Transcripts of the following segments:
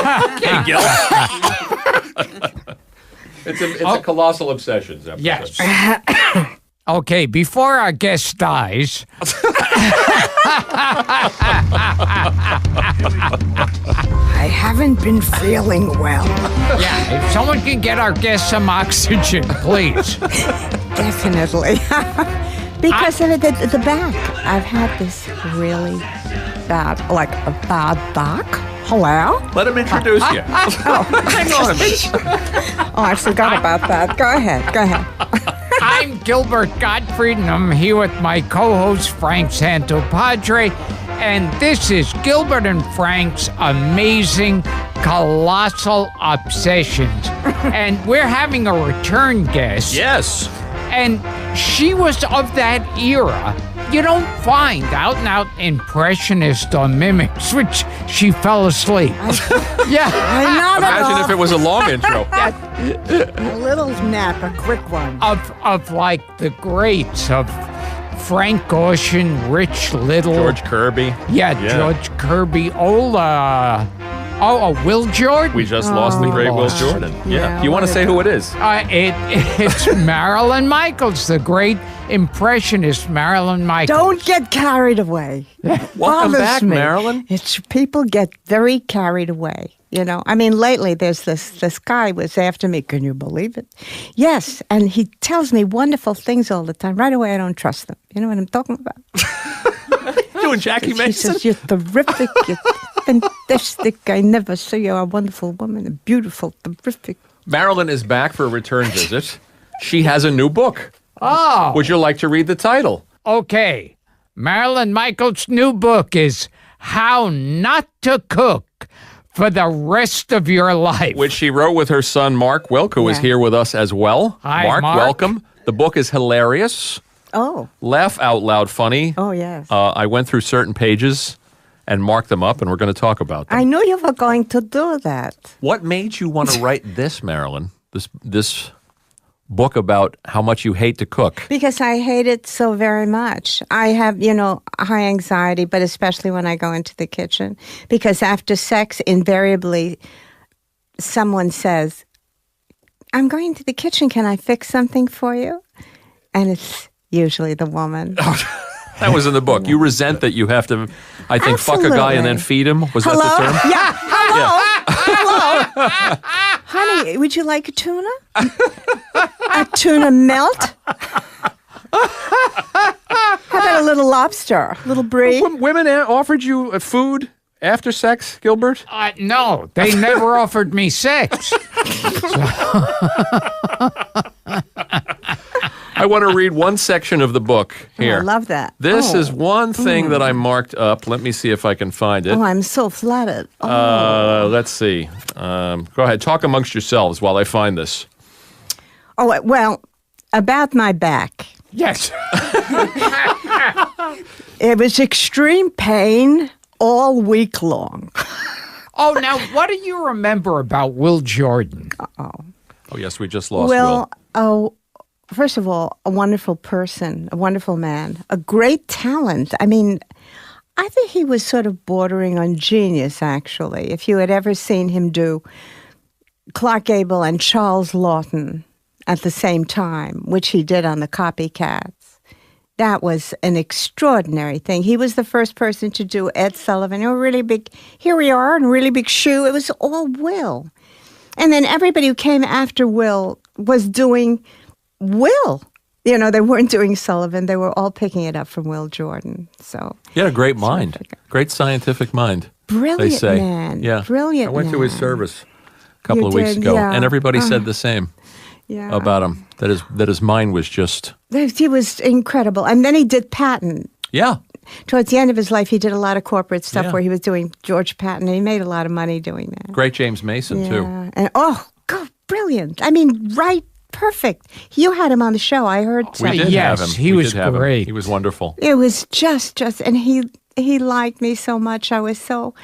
Okay, Gil. It's a colossal obsessions episode. Yes. Okay, before our guest dies. I haven't been feeling well. Yeah, if someone can get our guest some oxygen, please. Definitely. Because of the back. I've had this really bad, like a bad back. Hello? Let him introduce you. Hang on a minute. Oh, I forgot about that. Go ahead. I'm Gilbert Gottfried, and I'm here with my co-host, Frank Santopadre, and this is Gilbert and Frank's Amazing Colossal Obsessions. And we're having a return guest. Yes. And she was of that era. You don't find out-and-out impressionists or mimics, which she fell asleep. Yeah. Not at Imagine all. if it was a long intro. A little nap, a quick one. Of like the greats of Frank Ocean, Rich Little. George Kirby. Yeah, George Kirby. Will Jordan. We just lost the great Will Jordan. Yeah. You want to say who it is? It's Marilyn Michaels, the great impressionist Marilyn Michaels. Don't get carried away. Welcome Bothers back, me. Marilyn. It's people get very carried away. You know, I mean, lately there's this guy was after me. Can you believe it? Yes, and he tells me wonderful things all the time. Right away, I don't trust him. You know what I'm talking about? Doing Jackie Mason. He says, you're terrific, you're fantastic. I never saw you a wonderful woman, a beautiful, terrific. Marilyn is back for a return visit. She has a new book. Oh. Would you like to read the title? Okay. Marilyn Michaels' new book is How Not to Cook for the Rest of Your Life. Which she wrote with her son, Mark Wilk, who is here with us as well. Hi, Mark, Mark. welcome. The book is hilarious. Oh. Laugh out loud funny. Oh, yes. I went through certain pages and marked them up, and we're going to talk about them. I knew you were going to do that. What made you want to write this, Marilyn? This book about how much you hate to cook? Because I hate it so very much. I have, high anxiety, but especially when I go into the kitchen. Because after sex, invariably, someone says, I'm going to the kitchen. Can I fix something for you? And it's usually the woman. That was in the book. You resent that you have to, I think, fuck a guy and then feed him. Was Hello? that the term? Yeah. Hello. Hello. Honey, would you like a tuna? A tuna melt? How about a little lobster? A little brie? Women offered you food after sex, Gilbert? No, they never offered me sex. I want to read one section of the book here. Oh, I love that. This is one thing that I marked up. Let me see if I can find it. Oh, I'm so flattered. Let's see. Go ahead. Talk amongst yourselves while I find this. Oh, well, about my back. Yes. It was extreme pain all week long. Oh, now, what do you remember about Will Jordan? Oh, yes, we just lost Will. First of all, a wonderful person, a wonderful man, a great talent. I mean, I think he was sort of bordering on genius, actually. If you had ever seen him do Clark Gable and Charles Lawton at the same time, which he did on The Copycats, that was an extraordinary thing. He was the first person to do Ed Sullivan. A really big, here we are, in a really big shoe. It was all Will. And then everybody who came after Will was doing Will. They weren't doing Sullivan. They were all picking it up from Will Jordan. So He had a great mind. Great scientific mind. Brilliant they say. man. Yeah. Brilliant I went to his man. service a couple of weeks did, ago, yeah. and everybody said the same about him, that his mind was just... He was incredible. And then he did Patton. Yeah. Towards the end of his life, he did a lot of corporate stuff Yeah. where he was doing George Patton, and he made a lot of money doing that. Great James Mason, too. And God, brilliant. I mean, perfect. You had him on the show. I heard We something. did Yes, have him. he We was did have him. great. He was wonderful. It was just, and he liked me so much. I was so,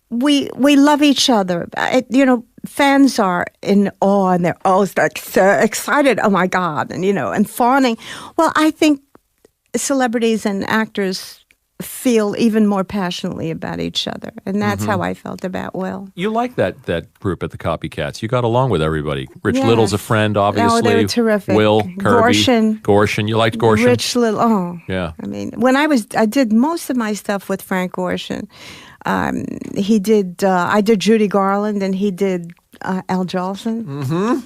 we love each other. Fans are in awe and they're always like so excited. Oh my God. And, and fawning. Well, I think celebrities and actors feel even more passionately about each other. And that's how I felt about Will. You like that group at the Copycats. You got along with everybody. Rich Yes. Little's a friend, obviously. Oh, they were terrific. Will, Kirby. Gorshin. You liked Gorshin? Rich Little. Oh, Yeah. I mean, when I did most of my stuff with Frank Gorshin. He did. I did Judy Garland, and he did Al Jolson. Mm-hmm.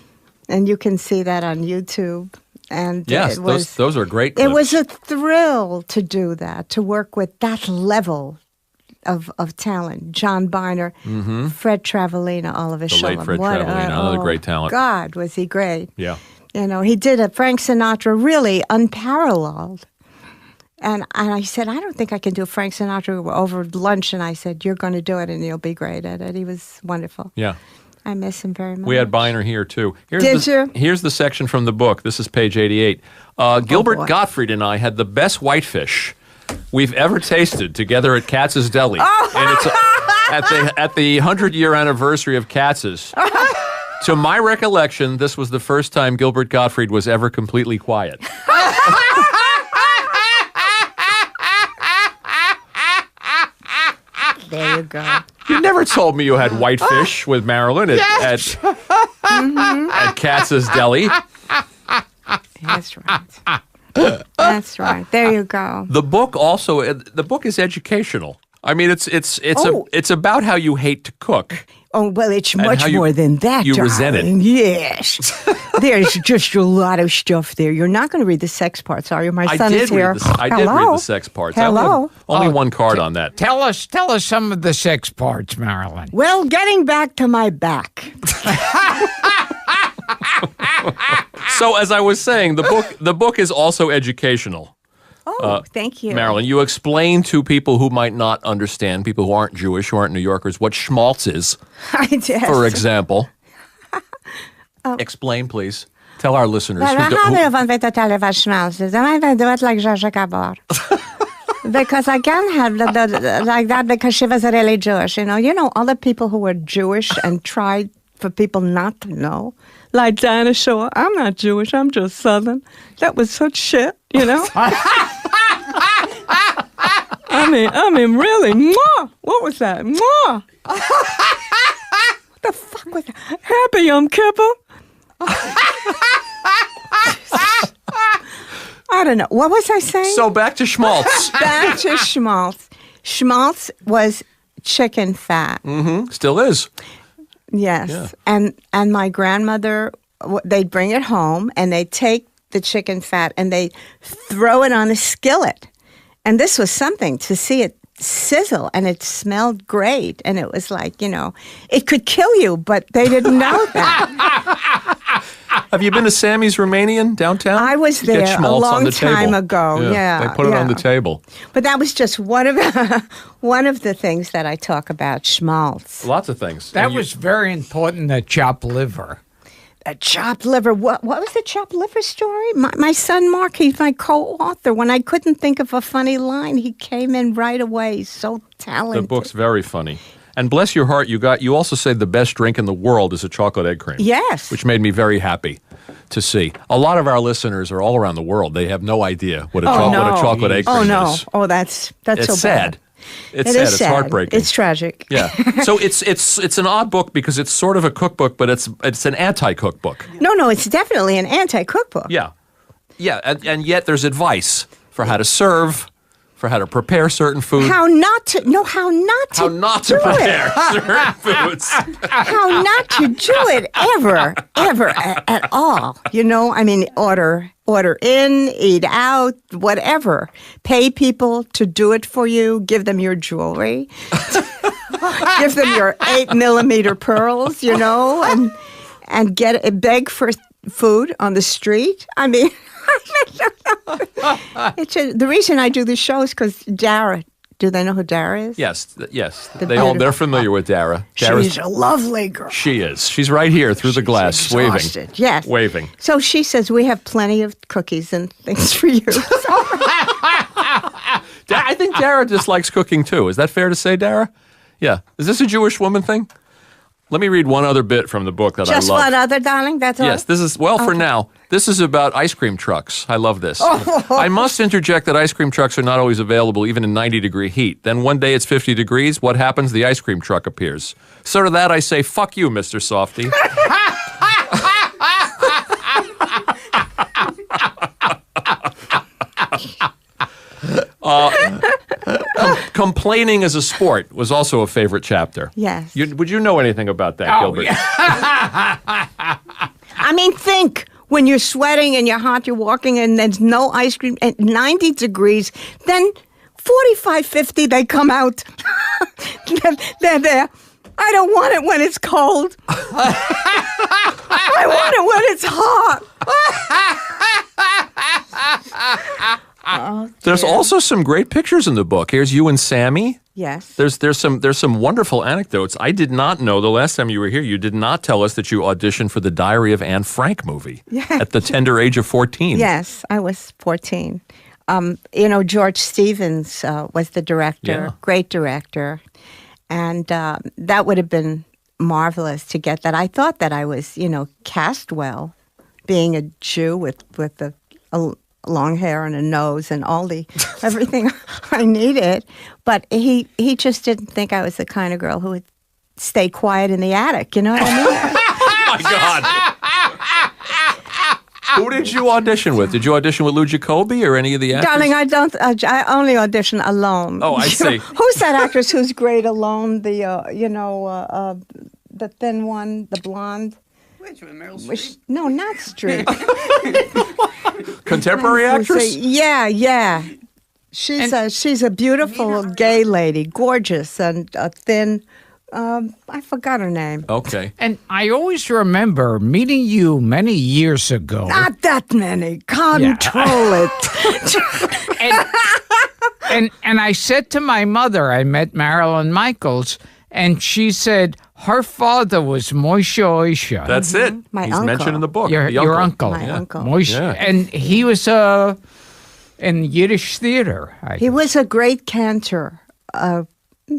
And you can see that on YouTube. And Yes, those are great It clips. was a thrill to do that, to work with that level of talent. John Biner, Fred Travellina, Oliver The late Shullum. Fred Travellina, another great talent. God, was he great. Yeah. You know, he did a Frank Sinatra really unparalleled. And I said, I don't think I can do Frank Sinatra. We were over lunch, and I said, you're going to do it, and you'll be great at it. He was wonderful. Yeah. I miss him very much. We had Biner here, too. Did you? Here's the section from the book. This is page 88. Gilbert boy. Gottfried and I had the best whitefish we've ever tasted together at Katz's Deli. Oh. And it's at the 100-year anniversary of Katz's. To my recollection, this was the first time Gilbert Gottfried was ever completely quiet. There you go. You never told me you had whitefish with Marilyn at Katz's Deli. That's right. That's right. There you go. The book is educational. I mean, it's about how you hate to cook. Oh, well, it's And much how you- more than that, you resent it. darling. Yes. There's just a lot of stuff there. You're not going to read the sex parts, are you? My son is here. I did read the sex parts. Hello. Only one card on that. Tell us some of the sex parts, Marilyn. Well, getting back to my back. So, as I was saying, the book is also educational. Oh, thank you. Marilyn, you explain to people who might not understand, people who aren't Jewish, who aren't New Yorkers, what schmaltz is, I did. for example. Explain, please. Tell our listeners. Well, how do you want me to tell you what schmaltz is? I might do it like Zsa Gabor. Because I can't have like that because she was really Jewish. You know, other people who were Jewish and tried for people not to know. Like Dinah Shore, I'm not Jewish, I'm just Southern. That was such shit, you know? I mean, really, mwah! What was that? Mwah! What the fuck was that? Happy Yom Kippur? I don't know. What was I saying? So back to schmaltz. Back to schmaltz. Schmaltz was chicken fat. Still is. Yes. Yeah. And my grandmother, they'd bring it home, and they'd take the chicken fat, and they throw it on a skillet. And this was something to see it sizzle, and it smelled great. And it was like, it could kill you, but they didn't know that. Have you been to Sammy's Romanian downtown? I was You get there a schmaltz on long the time table. ago. Yeah, They put it on the table. But that was just one of the things that I talk about, schmaltz. Lots of things. That And you- was very important, the chopped liver. A chopped liver. What was the chopped liver story? My son Mark, he's my co-author. When I couldn't think of a funny line, he came in right away. He's so talented. The book's very funny. And bless your heart, you also say the best drink in the world is a chocolate egg cream. Yes. Which made me very happy to see. A lot of our listeners are all around the world. They have no idea what a chocolate egg cream Oh no! is. Oh, that's It's so sad. bad. It's It sad. is It's sad. heartbreaking. It's tragic. Yeah. So it's an odd book because it's sort of a cookbook, but it's an anti-cookbook. No, it's definitely an anti-cookbook. Yeah. Yeah, and yet there's advice for how to serve, for how to prepare certain food. How not to do prepare it. certain foods. How not to do it ever at all. I mean, order in, eat out, whatever. Pay people to do it for you. Give them your jewelry. Give them your 8mm pearls, and beg for food on the street. I mean, the reason I do this show is because Dara. Do they know who Dara is? Yes. beautiful- They're familiar with Dara. She's a lovely girl. She is. She's right here through the glass, Exhausted. waving. Yes. Waving. So she says, we have plenty of cookies and things for you. I think Dara dislikes cooking too. Is that fair to say, Dara? Yeah. Is this a Jewish woman thing? Let me read one other bit from the book that Just I love. one other, darling? That's all? Yes, this is, for now, this is about ice cream trucks. I love this. I must interject that ice cream trucks are not always available, even in 90-degree heat. Then one day it's 50 degrees. What happens? The ice cream truck appears. So to that I say, fuck you, Mr. Softy. Complaining as a sport was also a favorite chapter. Yes. Would you know anything about that, Gilbert? Yeah. I mean, think. When you're sweating and you're hot, you're walking and there's no ice cream at 90 degrees, then 45, 50, they come out. They're there. I don't want it when it's cold. I want it when it's hot. There's also some great pictures in the book. Here's you and Sammy. Yes. There's some wonderful anecdotes. I did not know the last time you were here. You did not tell us that you auditioned for the Diary of Anne Frank movie at the tender age of 14. Yes, I was 14. George Stevens was the director, great director, and that would have been marvelous to get that. I thought that I was, cast well, being a Jew with the long hair and a nose and everything I needed. But he just didn't think I was the kind of girl who would stay quiet in the attic. You know what I mean? Oh my God. Who did you audition with? Did you audition with Lou Jacoby or any of the actors? Darling, I don't. I only audition alone. Oh, I see. Who's that actress who's great alone? The the thin one, the blonde. Which one, Meryl Streep? No, not Streep. Contemporary actress? Yeah. She's a beautiful gay lady, gorgeous and thin. I forgot her name. Okay. And I always remember meeting you many years ago. Not that many. Control it. And I said to my mother, I met Marilyn Michaels, and she said her father was Moshe Oisha. That's it. My He's uncle. mentioned in the book. Your uncle. My uncle. Moshe. Yeah. And he was in Yiddish theater. He was a great cantor,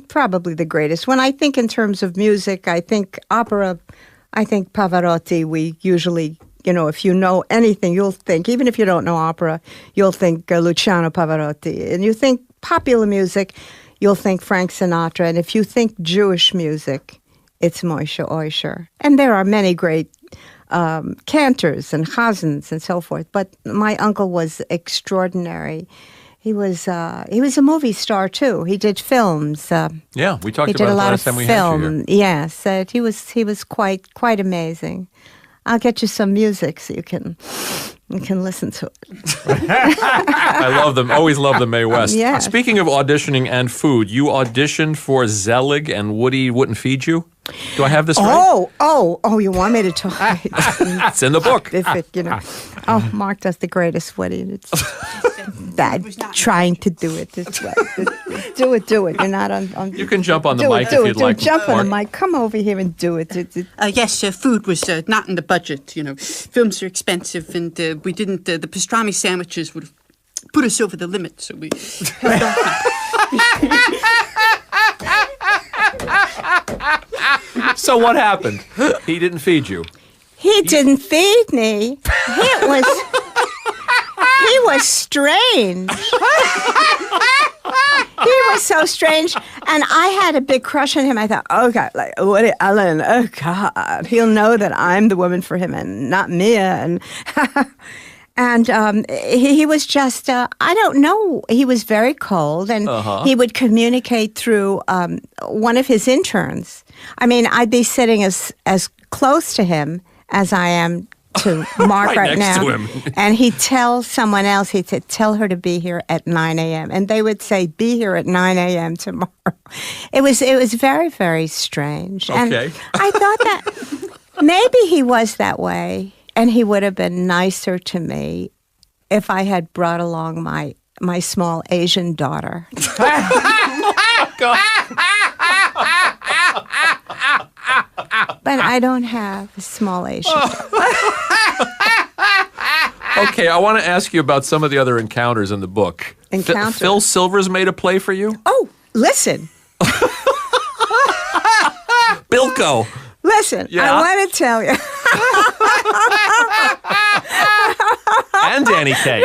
probably the greatest. When I think in terms of music, I think opera, I think Pavarotti. We usually, if you know anything, you'll think, even if you don't know opera, you'll think Luciano Pavarotti. And you think popular music, you'll think Frank Sinatra. And if you think Jewish music, it's Moshe Oisher. And there are many great cantors and chazans and so forth. But my uncle was extraordinary. He was a movie star too. He did films. Yeah, we talked He did about a it lot last of time we had you film. here. Yes, he was quite amazing. I'll get you some music so you can listen to it. I love them. Always love the Mae West. Yes. Speaking of auditioning and food, you auditioned for Zelig and Woody Wouldn't Feed You. Do I have this right? Oh! You want me to talk? It's in the book. Mark does the greatest Woody. It's bad trying to do it this way. Do it. You're not on. You can jump on the do mic it, if you'd like. Jump on the Mark. mic. Come over here and do it. Yes, food was not in the budget. Films are expensive, and we didn't. The pastrami sandwiches would have put us over the limit, so we held off. So what happened? He didn't feed you. He didn't feed me. He was strange. He was so strange, and I had a big crush on him. I thought, oh God, like Woody Allen. Oh God, he'll know that I'm the woman for him and not Mia. And he was just, I don't know. He was very cold, and he would communicate through one of his interns. I mean, I'd be sitting as close to him as I am to Mark right next now. to him. And he'd tell someone else, he'd say, tell her to be here at 9 a.m. And they would say, be here at 9 a.m. tomorrow. It was very, very strange. Okay. And I thought that maybe he was that way, and he would have been nicer to me if I had brought along my small Asian daughter. But I don't have a small Asian daughter. Okay, I want to ask you about some of the other encounters in the book. Encounters? Phil Silvers made a play for you? Oh, listen. Bilko. Listen, Yeah? I want to tell you. And Danny Kaye.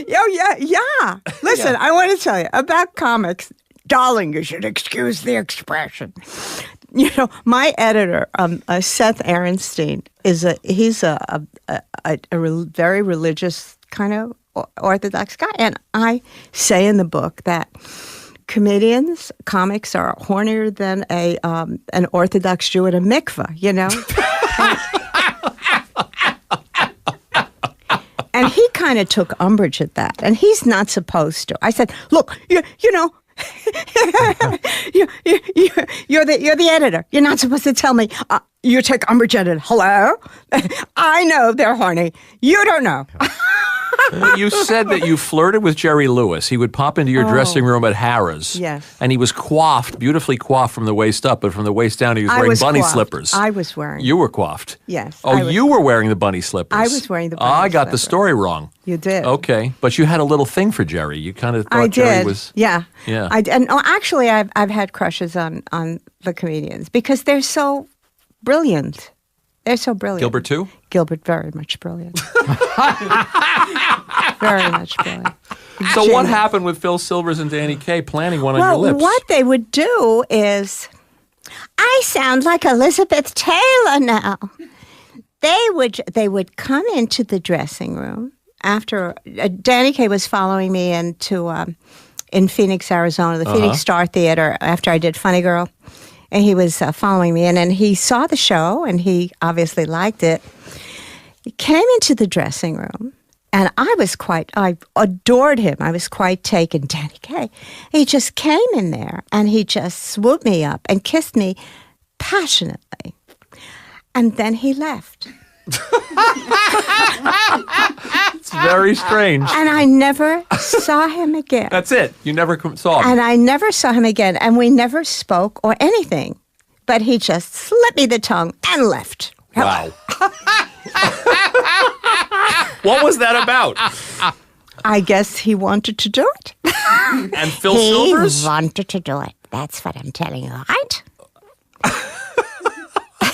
Yeah. Listen, I want to tell you about comics. Darling, you should excuse the expression. You know, my editor, Seth Aaronstein, he's a very religious kind of Orthodox guy. And I say in the book that comics are hornier than an Orthodox Jew at a mikveh, you know? And he kind of took umbrage at that. And he's not supposed to. I said, look, you know, you're the editor. You're not supposed to tell me you take umbrage at it. Hello? I know they're horny. You don't know. You said that you flirted with Jerry Lewis. He would pop into your dressing room at Harrah's. Yes. And he was beautifully coiffed from the waist up, but from the waist down he was wearing bunny coiffed. slippers. I was wearing. You were coiffed. Yes. Oh, you were wearing the bunny slippers. I was wearing the bunny I got the slippers. story wrong. You did. Okay. But you had a little thing for Jerry. You kind of thought Jerry did. was... Yeah. Yeah. Actually, I've had crushes on the comedians because they're so brilliant. They're so brilliant. Gilbert too? Gilbert, very much brilliant. Very much brilliant. So what happened with Phil Silvers and Danny Kaye planning one on your lips? What they would do is, I sound like Elizabeth Taylor now. They would come into the dressing room after Danny Kaye was following me in Phoenix, Arizona, the Phoenix Star Theater after I did Funny Girl. And he was following me, and then he saw the show, and he obviously liked it. He came into the dressing room, and I adored him. I was quite taken. Danny Kaye. He just came in there, and he just swooped me up and kissed me passionately. And then he left. It's very strange. And I never saw him again. That's it. You never saw him. And I never saw him again, and we never spoke or anything. But he just slipped me the tongue and left. Wow. What was that about? I guess he wanted to do it. And Phil Silvers? He wanted to do it. That's what I'm telling you, right?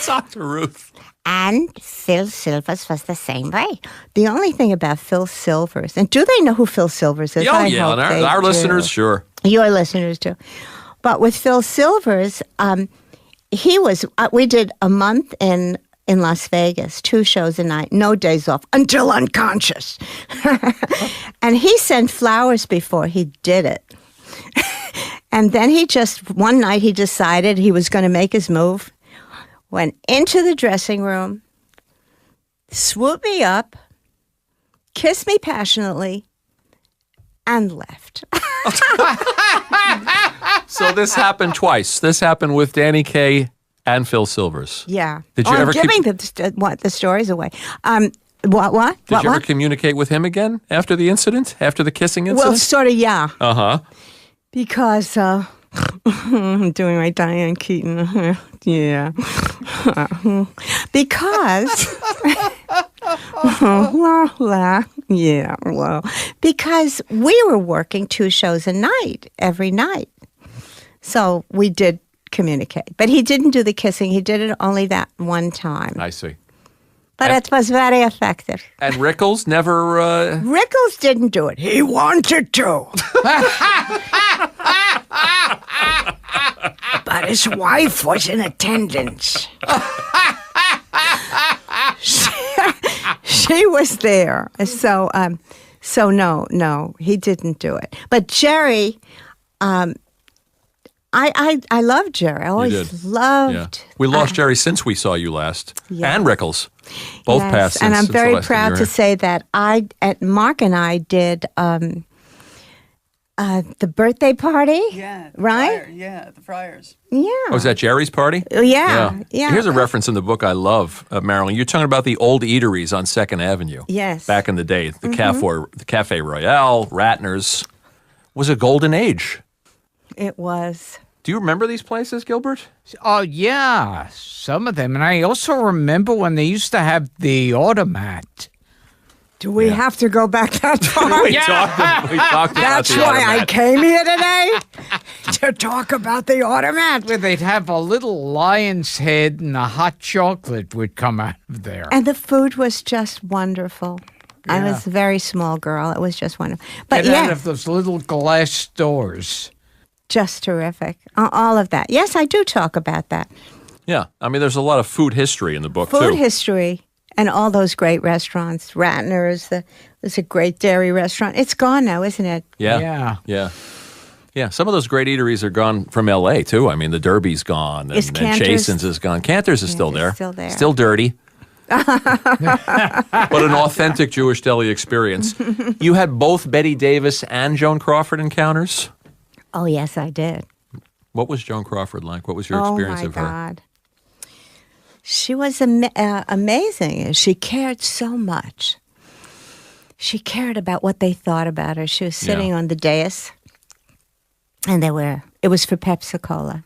Talk to Ruth. And Phil Silvers was the same way. The only thing about Phil Silvers, and do they know who Phil Silvers is? Oh, yeah. And our listeners, sure. Your listeners do. But with Phil Silvers, we did a month in Las Vegas, 2 shows a night, no days off, until unconscious. And he sent flowers before he did it. And then one night he decided he was going to make his move, went into the dressing room, swooped me up, kissed me passionately, and left. So this happened twice. This happened with Danny Kaye and Phil Silvers. Yeah. Did you ever giving the stories away. What? Did you ever communicate with him again after the incident? After the kissing incident? Well, sort of, yeah. Uh-huh. Because I'm doing my Diane Keaton. Yeah. Because because we were working 2 shows a night every night. So we did communicate. But he didn't do the kissing. He did it only that one time. I see. But it was very effective. And Rickles never... Rickles didn't do it. He wanted to. But his wife was in attendance. She was there. So no, he didn't do it. But Jerry, I love Jerry. I always loved. Yeah. We lost Jerry since we saw you last. Yeah. And Rickles. Both passed and I'm since the very last time you proud were to here. say that Mark and I did the birthday party. Yeah. Right? The Friars. Yeah. Oh, was that Jerry's party? Yeah. Here's a reference in the book I love, Marilyn. You're talking about the old eateries on 2nd Avenue. Yes. Back in the day. The Cafe Royale, Ratner's. Was a golden age. It was. Do you remember these places, Gilbert? Oh, yeah, some of them. And I also remember when they used to have the automat. Do we have to go back that far? We talked about That's the why I automat. came here today, to talk about the automat. Where they'd have a little lion's head and a hot chocolate would come out of there. And the food was just wonderful. I Yeah. was a very small girl. It was just wonderful. But Get out yes, of those little glass doors. just terrific. All of that. Yes, I do talk about that. Yeah, I mean, there's a lot of food history in the book, Food too. history and all those great restaurants. Ratner's, there's a great dairy restaurant. It's gone now, isn't it? Yeah. Yeah. Yeah. Yeah, some of those great eateries are gone from L.A., too. I mean, the Derby's gone, Is and Cantor's- Chasen's is gone. Cantor's is still there. Cantor's still there. Still dirty. But an authentic Jewish deli experience. You had both Betty Davis and Joan Crawford encounters? Oh, yes, I did. What was Joan Crawford like? What was your Oh, experience my of her? God. She was amazing. She cared so much. She cared about what they thought about her. She was sitting on the dais, and it was for Pepsi Cola.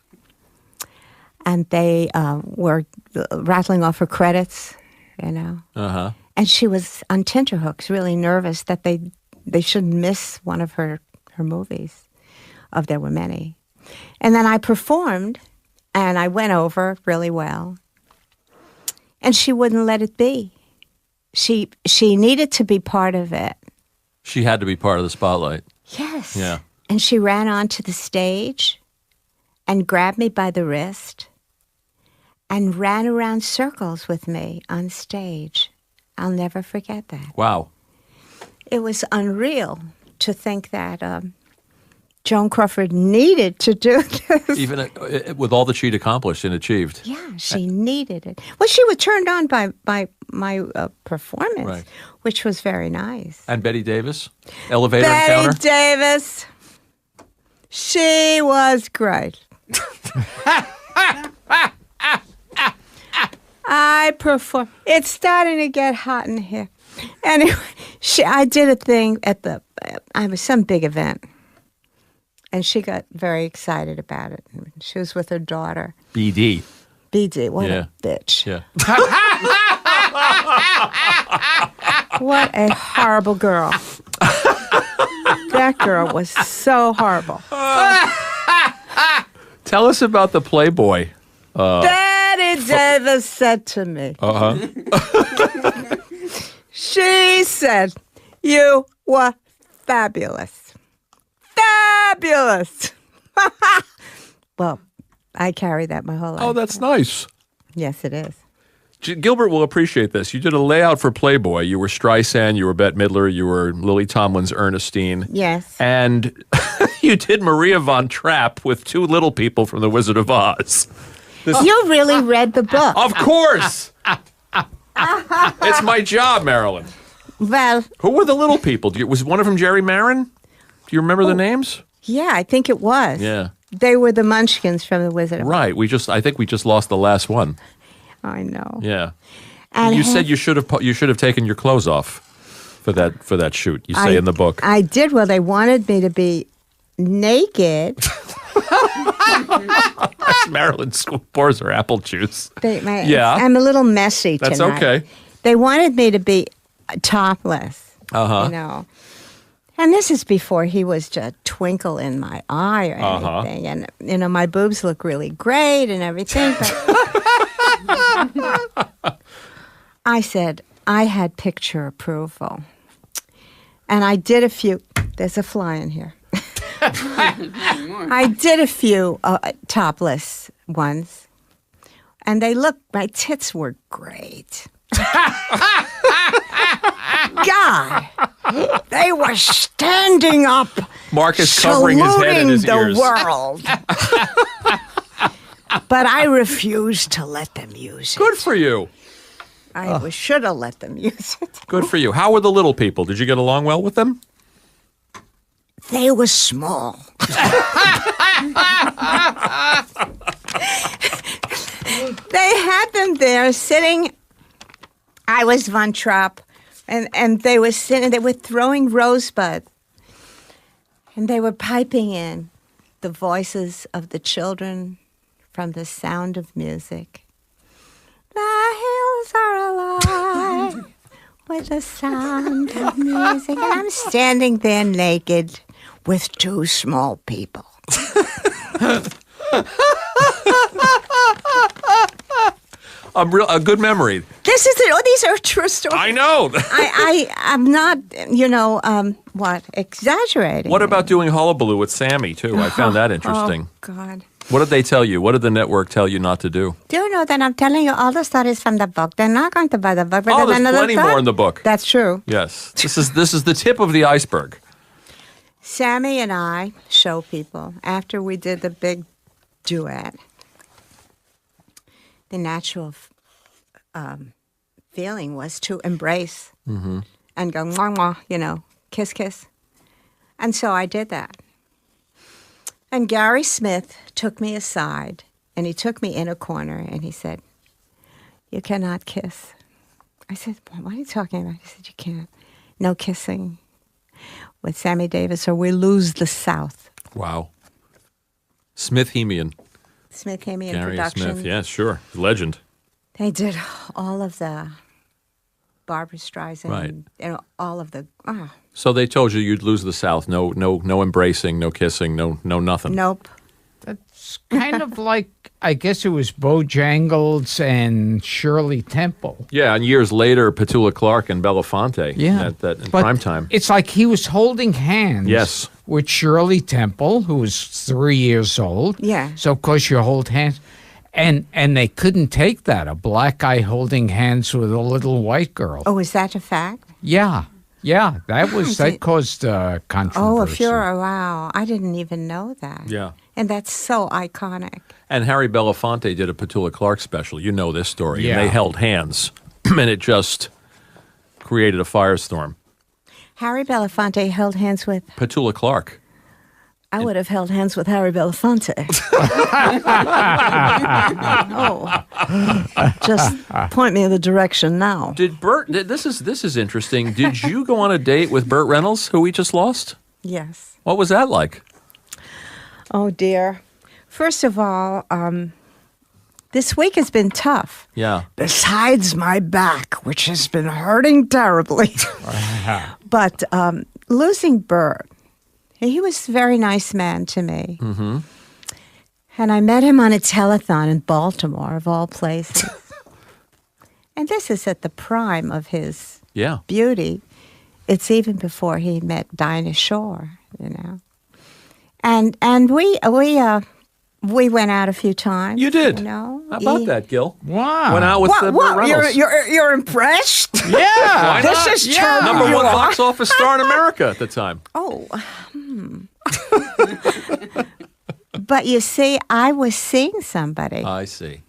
And they were rattling off her credits, Uh-huh. And she was on tenterhooks, really nervous that they shouldn't miss one of her movies. There were many. And then I performed, and I went over really well. And she wouldn't let it be. She needed to be part of it. She had to be part of the spotlight. Yes. Yeah. And she ran onto the stage and grabbed me by the wrist and ran around circles with me on stage. I'll never forget that. Wow. It was unreal to think that Joan Crawford needed to do this. Even with all that she'd accomplished and achieved. Yeah, she needed it. Well, she was turned on by my performance, Right. which was very nice. And Betty Davis? Elevator Betty encounter? Davis, she was great. I performed. It's starting to get hot in here. Anyway, I did a thing at I was some big event. And she got very excited about it. She was with her daughter. BD. BD, what Yeah. a bitch. Yeah. What a horrible girl. That girl was so horrible. Tell us about the Playboy. Betty Davis said to me, she said, you were fabulous. Fabulous. Well, I carry that my whole life. Oh, that's nice. Yes, it is. Gilbert will appreciate this. You did a layout for Playboy. You were Streisand, you were Bette Midler, you were Lily Tomlin's Ernestine. Yes. And you did Maria von Trapp with two little people from The Wizard of Oz. You really read the book. Of course! It's my job, Marilyn. Well, Who were the little people? Was one of them Jerry Marin? Do you remember the names? yeah, I think it was. Yeah. They were the Munchkins from The Wizard of Oz. Right. I think we just lost the last one. I know. Yeah. And You said you should have taken your clothes off for that shoot. You say I- in the book. I did. Well, they wanted me to be naked. Marilyn pours her apple juice. Yeah. I'm a little messy That's tonight. okay. They wanted me to be topless. Uh-huh. And this is before he was just twinkle in my eye or Uh-huh. anything. And, my boobs look really great and everything. But I said, I had picture approval. And I did a few, there's a fly in here. I did a few topless ones. And my tits were great. God, they were standing up, Marcus covering his head and his saluting ears. the world. But I refused to let them use it. Good for you. I should have let them use it. Good for you. How were the little people? Did you get along well with them? They were small. They had them there sitting. I was Von Trapp, and they were sitting. They were throwing rosebuds, and they were piping in the voices of the children from The Sound of Music. The hills are alive with the sound of music. And I'm standing there naked with two small people. A good memory. This is it. Oh, these are true stories. I know. I'm not, exaggerating. What about doing Hullabaloo with Sammy, too? I found that interesting. Oh, God. What did they tell you? What did the network tell you not to do? Do you know that I'm telling you all the stories from the book? They're not going to buy the book. But Oh, there's plenty more in the book. That's true. Yes. This is the tip of the iceberg. Sammy and I show people, after we did the big duet, the natural feeling was to embrace and go, mwah, mwah, kiss, kiss. And so I did that. And Gary Smith took me aside, and he took me in a corner, and he said, "You cannot kiss." I said, "What are you talking about?" He said, "You can't. No kissing with Sammy Davis, or we lose the South." Wow. Smith-Hemian. Smith-Hemian Gary production. Smith, yeah, sure. Legend. They did all of the Barbra Streisand, Right. All of the. So they told you you'd lose the South. No embracing, no kissing, no nothing. Nope. That's kind of like, I guess it was Bojangles and Shirley Temple. Yeah, and years later, Petula Clark and Belafonte. Yeah. That in But prime time. It's like he was holding hands Yes. with Shirley Temple, who was 3 years old. Yeah. So, of course, you hold hands. And they couldn't take that, a black guy holding hands with a little white girl. Oh, is that a fact? Yeah. Yeah, that caused controversy. Oh, if you're wow, I didn't even know that. Yeah. And that's so iconic. And Harry Belafonte did a Petula Clark special. You know this story. Yeah. And they held hands, and it just created a firestorm. Harry Belafonte held hands with. Petula Clark. I would have held hands with Harry Belafonte. Just point me in the direction now. Did Burt? This is interesting. Did you go on a date with Burt Reynolds, who we just lost? Yes. What was that like? Oh dear. First of all, this week has been tough. Yeah. Besides my back, which has been hurting terribly. But losing Burt, he was a very nice man to me. Mm-hmm. And I met him on a telethon in Baltimore, of all places. And this is at the prime of his beauty. It's even before he met Dinah Shore, And we went out a few times. You did? How about that, Gil? Wow. Went out with Burt Reynolds. You're impressed? Yeah. This is true. Number one box office star in America at the time. Oh. But you see, I was seeing somebody. I see.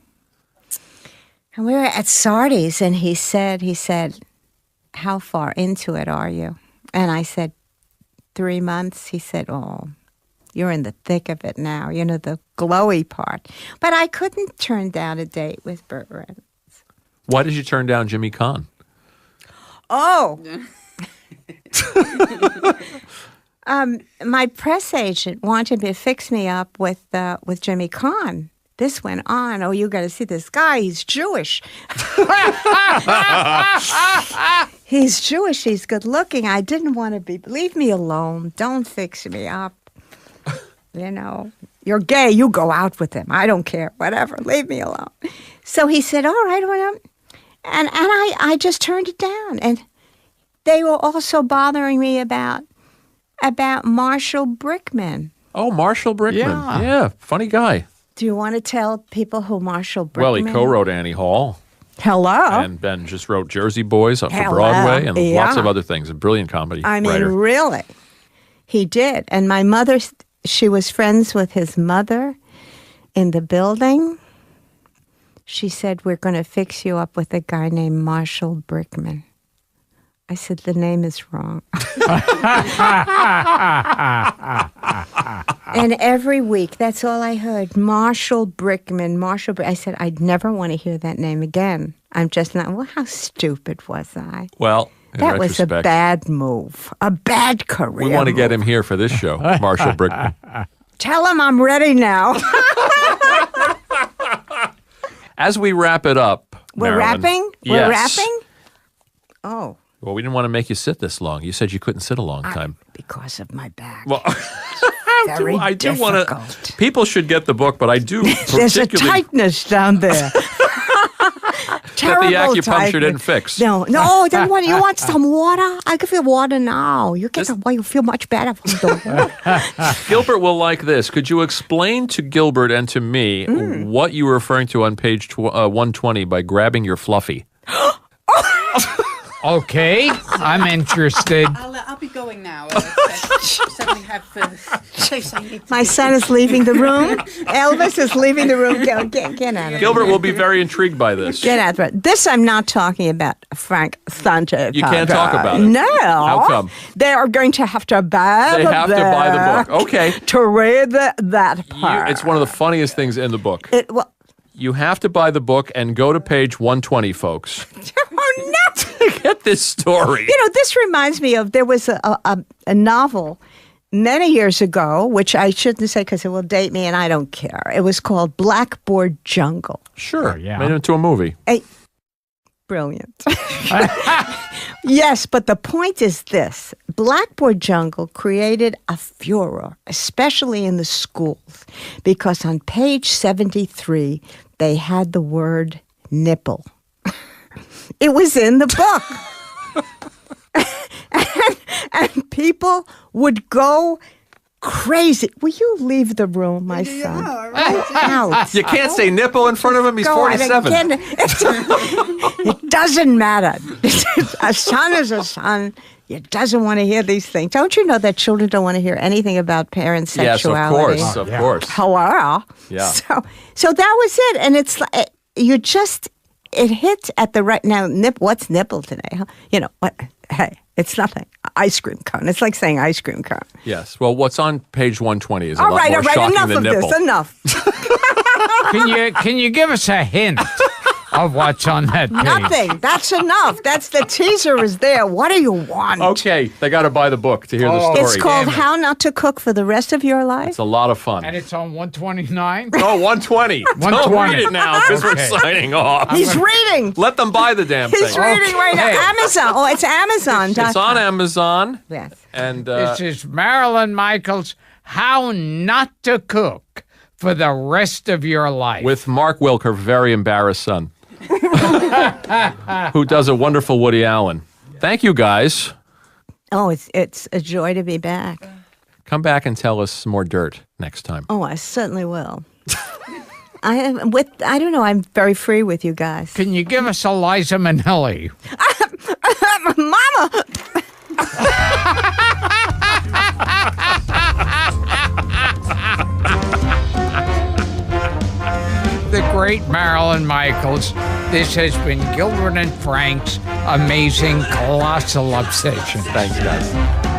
And we were at Sardi's, and he said, "How far into it are you?" And I said, 3 months. He said, "Oh, you're in the thick of it now, the glowy part." But I couldn't turn down a date with Burt Reynolds. Why did you turn down Jimmy Caan? Oh. My press agent wanted me to fix me up with Jimmy Caan. This went on. "Oh, you got to see this guy. He's Jewish." He's Jewish. He's good looking. I didn't want to be. Leave me alone. Don't fix me up. You're gay. You go out with him. I don't care. Whatever. Leave me alone. So he said, "All right, well," and I just turned it down. And they were also bothering me about Marshall Brickman. Oh, Marshall Brickman. Yeah, funny guy. Do you want to tell people who Marshall Brickman? Well, he co-wrote Annie Hall. Hello. And Ben just wrote Jersey Boys for Broadway and lots of other things. A brilliant comedy writer. Really. He did. And my mother, she was friends with his mother in the building. She said, "We're going to fix you up with a guy named Marshall Brickman." I said, "The name is wrong." And every week, that's all I heard. Marshall Brickman, I said, "I'd never want to hear that name again. I'm just not." Well, how stupid was I? Well, that was a bad move. A bad career. We want to get him here for this show, Marshall Brickman. Tell him I'm ready now. As we wrap it up, We're Marilyn, wrapping? Yes. We're wrapping? Oh. Well, we didn't want to make you sit this long. You said you couldn't sit a long time. Because of my back. Well, Very I do want to. difficult. People should get the book, but I do There's a particularly tightness down there. that Terrible the acupuncture tightness. didn't fix. No, then what? You want some water? I give you water now. You get the water. You feel much better from the water. Gilbert will like this. Could you explain to Gilbert and to me what you were referring to on page 120 by grabbing your fluffy? Okay, I'm interested. I'll be going now. Suddenly have place I need to My son is leaving the room. Elvis is leaving the room. Get out of it. Gilbert will be very intrigued by this. Get out of it. This I'm not talking about Frank Santo. You can't talk about it. No. How come? They are going to have to buy They the have to buy the book. Okay. To read that part. It's one of the funniest things in the book. Well, You have to buy the book and go to page 120, folks. oh, no. Get this story. You know, this reminds me of there was a novel many years ago, which I shouldn't say because it will date me and I don't care. It was called Blackboard Jungle. Sure. yeah. Made it into a movie. Brilliant. Yes, but the point is this. Blackboard Jungle created a furor, especially in the schools, because on page 73, they had the word nipple. It was in the book. and people would go crazy. Will you leave the room, my son? Out. You can't say nipple in front of him. He's Go on 47. again. It doesn't matter. A son is a son. It doesn't want to hear these things. Don't you know that children don't want to hear anything about parent sexuality? Yes, of yeah. course. Hello. Yeah. So that was it, and it's like it hit at the right now. What's nipple today? Huh? You know what? Hey, it's nothing. Ice cream cone. It's like saying ice cream cone. Yes. Well, what's on page 120 is a All lot right. more shocking Enough than of nipple. this. Enough. Can you give us a hint of what's on that page? Nothing. That's enough. That's the teaser is there. What do you want? Okay, they got to buy the book to hear the story. It's called Damn it. How Not to Cook for the Rest of Your Life. It's a lot of fun. And it's on 129? Oh, 120. Don't 120. read it now because Okay. we're signing off. He's reading. Let them buy the damn He's thing. reading right now. Okay. Amazon. Oh, it's Amazon. It's on Amazon. Yes. And This is Marilyn Michaels, How Not to Cook for the Rest of Your Life. with Mark Wilk, her very embarrassed son, who does a wonderful Woody Allen. Thank you, guys. Oh, it's a joy to be back. Come back and tell us some more dirt next time. Oh, I certainly will. I don't know. I'm very free with you guys. Can you give us Eliza Minnelli? Mama. The great Marilyn Michaels. This has been Gilbert and Frank's Amazing Colossal Obsession. Thanks, guys.